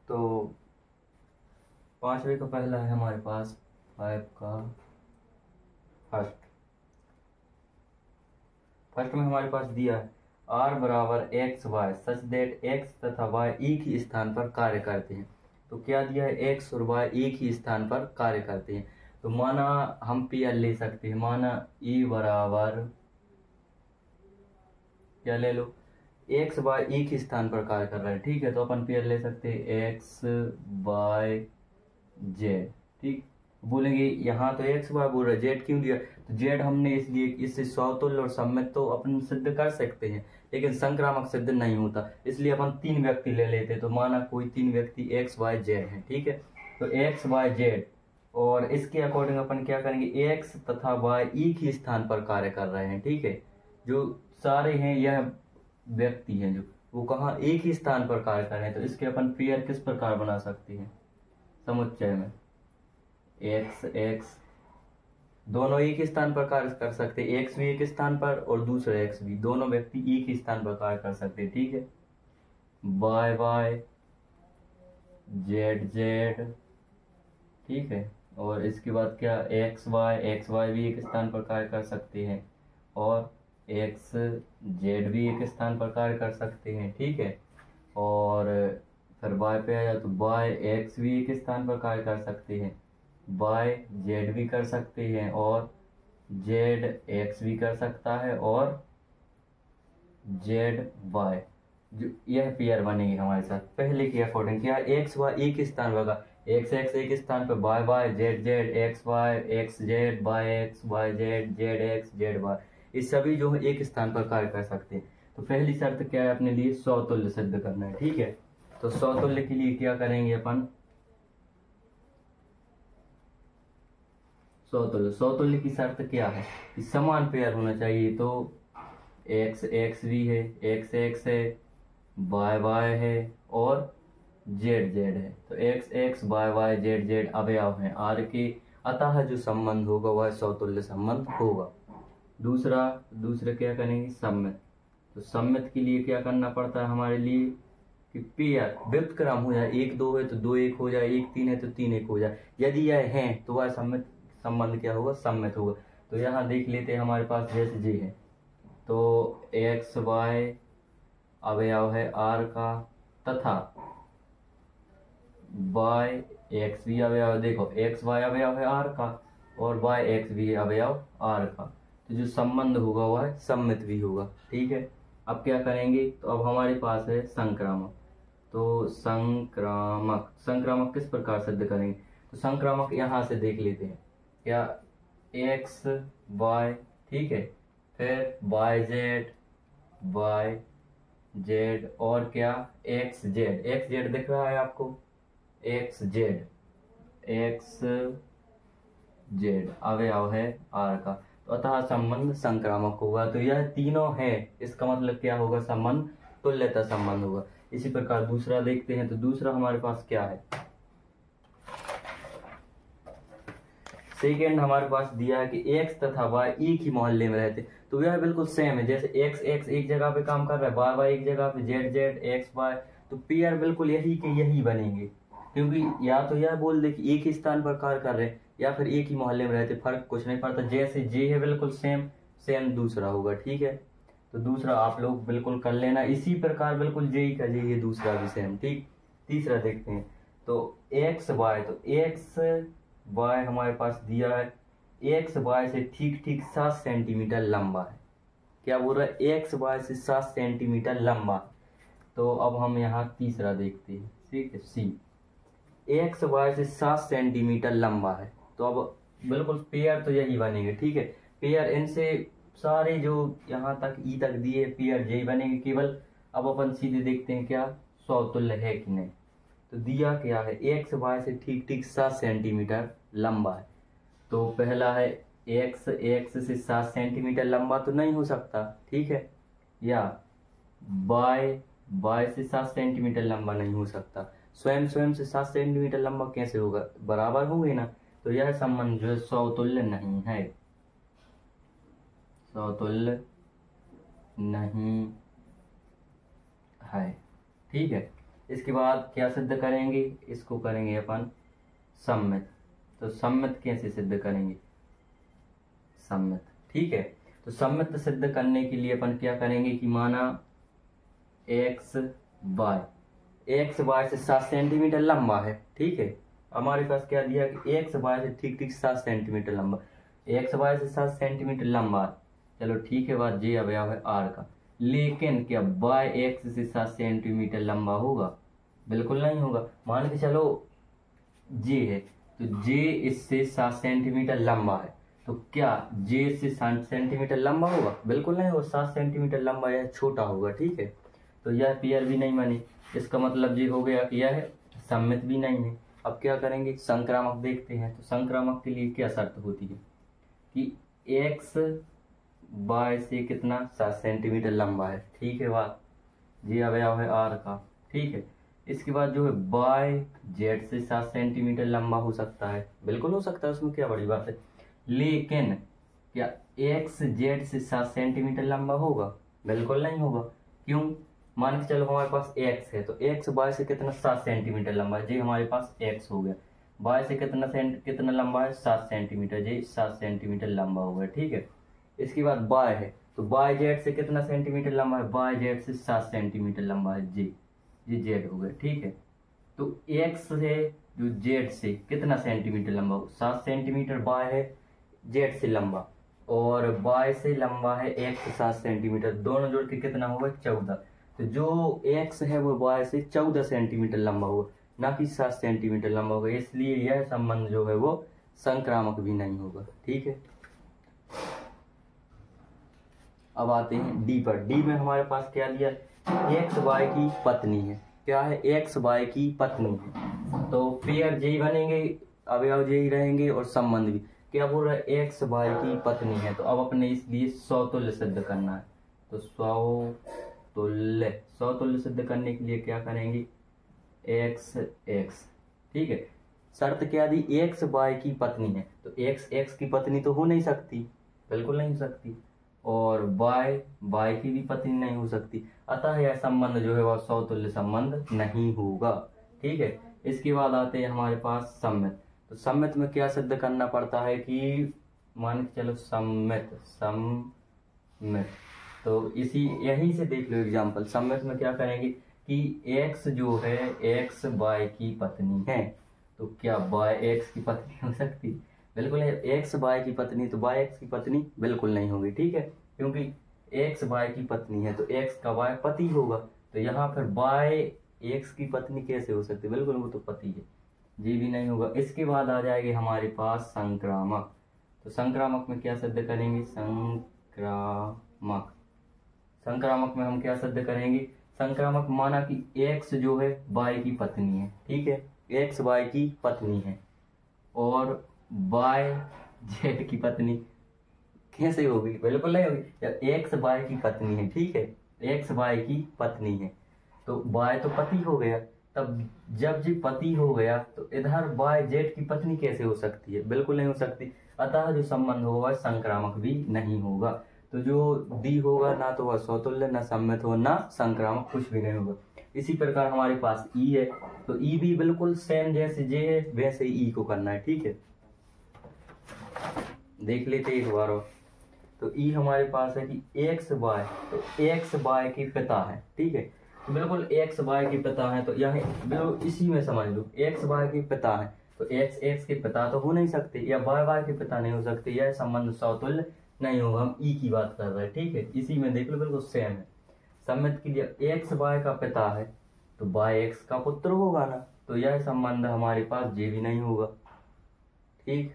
तो 5वें का पहला है हमारे पास 5 का फर्स्ट में हमारे पास दिया है r बराबर x y such that x तथा y एक ही स्थान पर कार्य करते हैं। तो क्या दिया है, x और y एक ही स्थान पर कार्य करते हैं। तो माना हम पेयर ले सकते हैं, माना e बराबर क्या ले लो, x y एक ही स्थान पर कार्य कर रहे हैं, ठीक है। तो अपन पेयर ले सकते हैं x y z, ठीक। बोलेंगे यहाँ तो एक्स वाई बोल रहा है, जेड क्यों दिया, तो जेड हमने इसलिए इससे समतुल्य और सममित तो अपन सिद्ध कर सकते हैं, लेकिन संक्रामक सिद्ध नहीं होता, इसलिए अपन 3 व्यक्ति ले लेते। तो माना कोई 3 व्यक्ति एक्स वाई जेड है, ठीक है। तो एक्स वाई जेड, और इसके अकॉर्डिंग अपन क्या करेंगे, एक्स तथा वाई एक ही स्थान पर कार्य कर रहे हैं, ठीक है। जो सारे हैं यह व्यक्ति हैं, जो वो कहाँ एक ही स्थान पर कार्य कर रहे हैं। तो इसके अपन पेयर किस प्रकार बना सकते हैं, समुच्चय में एक्स एक्स दोनों एक ही स्थान पर कार्य कर सकते हैं, एक्स भी एक स्थान पर और दूसरा एक्स भी, दोनों व्यक्ति एक ही स्थान पर कार्य कर सकते हैं, ठीक है। वाई वाई जेड जेड, ठीक है। और इसके बाद क्या, एक्स वाई भी एक स्थान पर कार्य कर सकते हैं, और एक्स जेड भी एक स्थान पर कार्य कर सकते हैं, ठीक है। और फिर वाई पे आया तो वाई एक्स भी एक स्थान पर कार्य कर सकते हैं, वाई जेड भी कर सकते हैं, और जेड एक्स भी कर सकता है, और जेड वाई, जो यह पेयर बनेगी हमारे साथ। पहले के अकॉर्डिंग क्या, एक्स वाई एक स्थान होगा, एक्स एक्स एक स्थान पर, y y z z, x y x z, y z z x z y, ये सभी जो है एक स्थान पर कार्य कर सकते हैं। तो पहली शर्त क्या है अपने लिए, समतुल्य सिद्ध करना है, ठीक है। तो समतुल्य के लिए क्या करेंगे अपन, समतुल्य की शर्त क्या है कि समान पेयर होना चाहिए। तो एक्स एक्स भी है, एक्स एक्स है, वाई वाई है, और जेड जेड है। तो x x y y z z अवयव हैं आर के, अतः जो संबंध होगा वह समतुल्य संबंध होगा। दूसरा क्या करेंगे, सम्मित। तो सम्मित के लिए क्या करना पड़ता है हमारे लिए कि पेयर व्युत्क्रम हो जाए, 1 2 है तो 2 1 हो जाए, 1 3 है तो 3 1 हो जाए। यदि यह है तो वह सम्मित संबंध क्या होगा, सम्मित होगा। तो यहाँ देख लेते हैं हमारे पास जैसे जे है, तो एक्स वाई अवयव है आर का, तथा वाई एक्स भी अवयव, देखो एक्स वाई अवयव है आर का, और वाई एक्स भी अवयव आर का। तो जो संबंध होगा वह सम्मित भी होगा, ठीक है। अब क्या करेंगे, तो अब हमारे पास है संक्रामक। तो संक्रामक किस प्रकार सिद्ध करेंगे, तो संक्रामक यहाँ से देख लेते हैं, क्या एक्स वाई, ठीक है, फिर वाई जेड, और क्या एक्स जेड दिख रहा है आपको, एक्स जेड अवयव है आर का। तो अतः संबंध संक्रामक होगा। तो यह तीनों है, इसका मतलब क्या होगा, संबंध तुल्यता संबंध होगा। इसी प्रकार दूसरा देखते हैं, तो दूसरा हमारे पास क्या है, सेकेंड हमारे पास दिया है कि एक्स तथा वाई एक ही मोहल्ले में रहते, तो यह बिल्कुल सेम है, जैसे एक्स एक्स एक जगह पे काम कर रहा है, वाई वाई एक जगह पे, जेड जेड एक्स वाई, तो पेयर बिल्कुल यही के यही बनेंगे। क्योंकि या तो यह बोल दे कि एक ही स्थान पर कार्य कर रहे हैं, या फिर एक ही मोहल्ले में रहते, फर्क कुछ नहीं पड़ता। जैसे जे है बिल्कुल सेम सेम दूसरा होगा, ठीक है। तो दूसरा आप लोग बिल्कुल कर लेना, इसी प्रकार बिल्कुल जे ही का जे, ये दूसरा भी सेम, ठीक। तीसरा देखते हैं, तो एक्स वाई, तो एक्स वाई हमारे पास दिया है, एक्स वाई से ठीक ठीक 7 सेंटीमीटर लंबा है। क्या बोल रहा है, एक्स वाई से 7 सेंटीमीटर लंबा। तो अब हम यहाँ तीसरा देखते हैं, ठीक है, सी, एक्स वाई से 7 सेंटीमीटर लंबा है। तो अब बिल्कुल पेयर तो यही बनेंगे, ठीक है। पेयर इनसे सारे जो यहाँ तक ई तक दिए पेयर यही बनेंगे केवल। अब अपन सीधे देखते हैं क्या समतुल्य है कि नहीं। तो दिया क्या है, एक्स वाई से ठीक ठीक 7 सेंटीमीटर लंबा है। तो पहला है एक्स एक्स से 7 सेंटीमीटर लंबा तो नहीं हो सकता, ठीक है। या वाई वाई से 7 सेंटीमीटर लंबा नहीं हो सकता, स्वयं स्वयं से 7 सेंटीमीटर लंबा कैसे होगा, बराबर होंगे ना। तो यह संबंध जो है समतुल्य नहीं है, समतुल्य नहीं है, ठीक है। इसके बाद क्या सिद्ध करेंगे, इसको करेंगे अपन सम्मित। तो सम्मित कैसे सिद्ध करेंगे, सम्मित, ठीक है। तो सम्मित सिद्ध करने के लिए अपन क्या करेंगे कि माना एक्स वाई से 7 सेंटीमीटर लंबा है, ठीक है। हमारे पास क्या दिया कि एक्स वाई से ठीक ठीक 7 सेंटीमीटर लंबा, एक्स वाई से 7 सेंटीमीटर लंबा है, चलो ठीक है। बात जे अवयव है आर का, लेकिन क्या वाई एक्स से 7 सेंटीमीटर लंबा होगा, बिल्कुल नहीं होगा। मान के चलो जे है, तो जे इससे 7 सेंटीमीटर लंबा है, तो क्या जे से 7 सेंटीमीटर लंबा होगा, बिल्कुल नहीं होगा। 7 सेंटीमीटर लंबा यह छोटा होगा, ठीक है। तो यह पेयर भी नहीं बनी, इसका मतलब ये हो गया कि यह सम्मित भी नहीं है। अब क्या करेंगे, संक्रामक देखते हैं। तो संक्रामक के लिए क्या शर्त होती है कि एक्स वाई से कितना 7 सेंटीमीटर लंबा है, ठीक है। बात जी अवयव है आर का, ठीक है। इसके बाद जो है वाई जेड से 7 सेंटीमीटर लंबा हो सकता है, बिल्कुल हो सकता है, उसमें क्या बड़ी बात है। लेकिन क्या एक्स जेड से 7 सेंटीमीटर लंबा होगा, बिल्कुल नहीं होगा। क्यों, मान के चलो हमारे पास एक्स है, तो एक्स वाई से कितना 7 सेंटीमीटर लंबा है, जी हमारे पास एक्स हो गया। वाई से कितना लंबा है 7 सेंटीमीटर, जी 7 सेंटीमीटर लंबा हो गया, ठीक है। इसके बाद वाई है, तो वाई जेड से कितना सेंटीमीटर लंबा है, वाई जेड से 7 सेंटीमीटर लंबा है, जी जेड हो गया, ठीक है। तो एक्स से जो जेड से कितना सेंटीमीटर लंबा हो, 7 सेंटीमीटर वाई है जेड से लंबा, और वाई से लंबा है एक्स 7 सेंटीमीटर, दोनों जोड़ के कितना होगा 14। तो जो एक्स है वो वाई से 14 सेंटीमीटर लंबा होगा, ना कि 7 सेंटीमीटर लंबा होगा, इसलिए यह संबंध जो है वो संक्रामक भी नहीं होगा, ठीक है। अब आते हैं डी पर। डी में हमारे पास क्या दिया, एक्स वाई की पत्नी है, क्या है, एक्स वाई की पत्नी है, तो पेयर जेई बनेंगे, अवयव जेई रहेंगे और संबंध भी। क्या बोल रहा है, एक्स वाई की पत्नी है, तो अब अपने इसलिए सौतुल्य सिद्ध करना है। तो सौतुल्य सिद्ध करने के लिए क्या करेंगे, एक्स एक्स, ठीक है। शर्त क्या दी, एक्स वाई की पत्नी है, तो एक्स एक्स की पत्नी तो हो नहीं सकती, बिल्कुल नहीं हो सकती, और वाई की भी पत्नी नहीं हो सकती, अतः यह संबंध जो है वह सौतुल्य संबंध नहीं होगा, ठीक है। इसके बाद आते हैं हमारे पास सम्मित। तो सम्मित में क्या सिद्ध करना पड़ता है कि मान के चलो सम्मित, तो इसी यहीं से देख लो एग्जांपल। सम्मित में क्या करेंगे कि एक्स जो है एक्स वाई की पत्नी है, तो क्या वाई एक्स की पत्नी हो सकती, बिल्कुल है। एक्स वाई की पत्नी, तो वाई एक्स की पत्नी बिल्कुल नहीं होगी, ठीक है, क्योंकि एक्स वाई की पत्नी है तो एक्स का वाई पति होगा, तो यहाँ पर वाई एक्स की पत्नी कैसे हो सकती है, बिल्कुल वो तो पति है, जी भी नहीं होगा। इसके बाद आ जाएगी हमारे पास संक्रामक। तो संक्रामक में क्या सिद्ध करेंगे, संक्रामक में हम क्या सिद्ध करेंगे, संक्रामक माना कि एक्स जो है वाई की पत्नी है, ठीक है, एक्स वाई की पत्नी है, और वाई जेड की पत्नी कैसे होगी, बिल्कुल नहीं होगी। एक्स वाई की पत्नी है, ठीक है, एक्स वाई की पत्नी है, तो वाई तो पति हो गया, तब जब जी पति हो गया तो इधर वाई जेड की पत्नी कैसे हो सकती है, बिल्कुल नहीं हो सकती, अतः जो संबंध होगा संक्रामक भी नहीं होगा। तो जो डी होगा ना तो वह सौतुल्य, ना सम्मित हो, ना संक्रामक, कुछ भी नहीं होगा। इसी प्रकार हमारे पास ई है, तो ई भी बिल्कुल सेम जैसे जे है वैसे ही ई को करना है, ठीक है। देख लेते एक बार और। तो ई हमारे पास है कि एक्स वाई, तो एक्स वाई के पिता है, ठीक है, तो बिल्कुल एक्स वाई के पिता है, तो यहाँ बिल्कुल इसी में समझ लो एक्स वाई के पिता है, तो एक्स एक्स के पिता तो हो नहीं सकते, या वाई वाई के पिता नहीं हो सकते, यह संबंध सौतुल्य नहीं होगा। हम ई की बात कर रहे हैं, ठीक है, इसी में देख लो बिल्कुल सेम है। सम्मित के लिए एक्स वाई का पिता है तो वाई एक्स का पुत्र होगा ना, तो यह संबंध हमारे पास जे भी नहीं होगा, ठीक।